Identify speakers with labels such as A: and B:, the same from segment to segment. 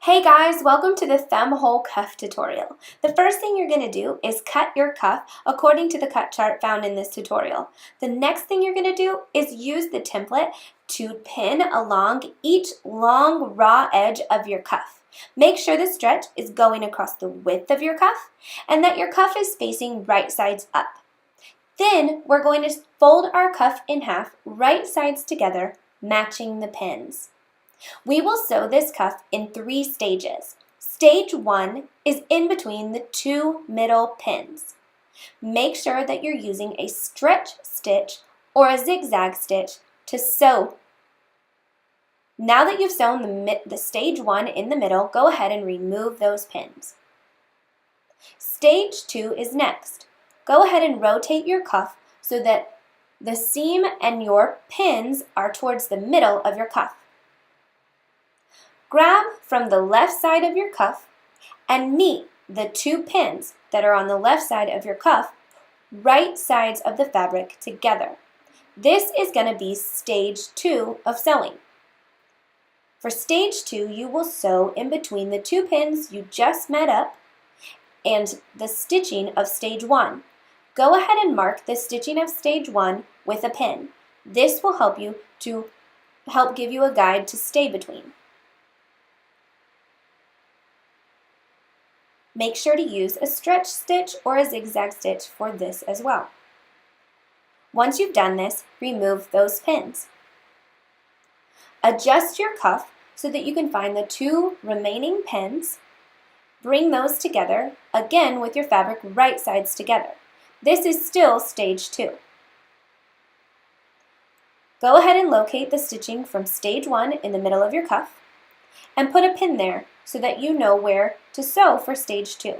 A: Hey guys, welcome to the thumb hole cuff tutorial. The first thing you're going to do is cut your cuff according to the cut chart found in this tutorial. The next thing you're going to do is use the template to pin along each long raw edge of your cuff. Make sure the stretch is going across the width of your cuff and that your cuff is facing right sides up. Then we're going to fold our cuff in half, right sides together, matching the pins. We will sew this cuff in 3 stages. Stage 1 is in between the 2 middle pins. Make sure that you're using a stretch stitch or a zigzag stitch to sew. Now that you've sewn the stage 1 in the middle, go ahead and remove those pins. Stage 2 is next. Go ahead and rotate your cuff so that the seam and your pins are towards the middle of your cuff. Grab from the left side of your cuff and meet the 2 pins that are on the left side of your cuff, right sides of the fabric together. This is going to be stage 2 of sewing. For stage 2, you will sew in between the 2 pins you just met up and the stitching of stage 1. Go ahead and mark the stitching of stage 1 with a pin. This will help give you a guide to stay between. Make sure to use a stretch stitch or a zigzag stitch for this as well. Once you've done this, remove those pins. Adjust your cuff so that you can find the 2 remaining pins. Bring those together, again with your fabric right sides together. This is still stage 2. Go ahead and locate the stitching from stage 1 in the middle of your cuff and put a pin there so that you know where to sew for stage 2.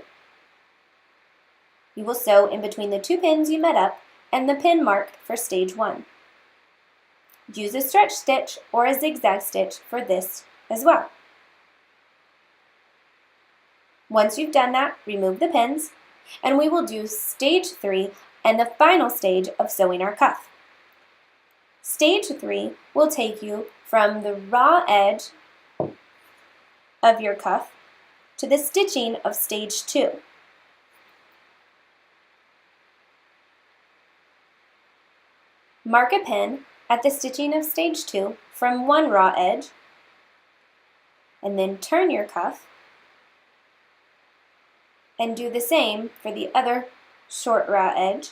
A: You will sew in between the 2 pins you met up and the pin marked for stage 1. Use a stretch stitch or a zigzag stitch for this as well. Once you've done that, remove the pins, and we will do stage 3 and the final stage of sewing our cuff. Stage 3 will take you from the raw edge of your cuff to the stitching of stage 2. Mark a pin at the stitching of stage 2 from one raw edge and then turn your cuff and do the same for the other short raw edge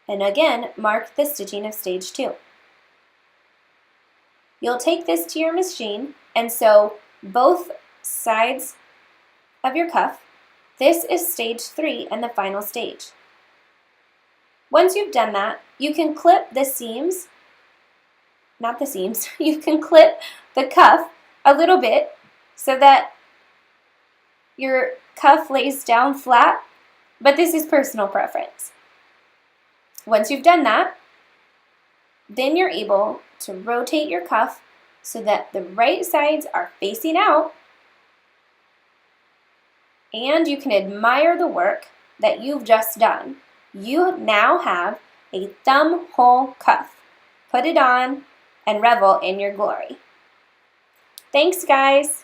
A: and again mark the stitching of stage 2. You'll take this to your machine and sew both sides of your cuff. This is stage 3 and the final stage. Once you've done that, you can clip the seams, not the seams, you can clip the cuff a little bit so that your cuff lays down flat, but this is personal preference. Once you've done that, then you're able to rotate your cuff so that the right sides are facing out, and you can admire the work that you've just done. You now have a thumb hole cuff. Put it on and revel in your glory. Thanks, guys.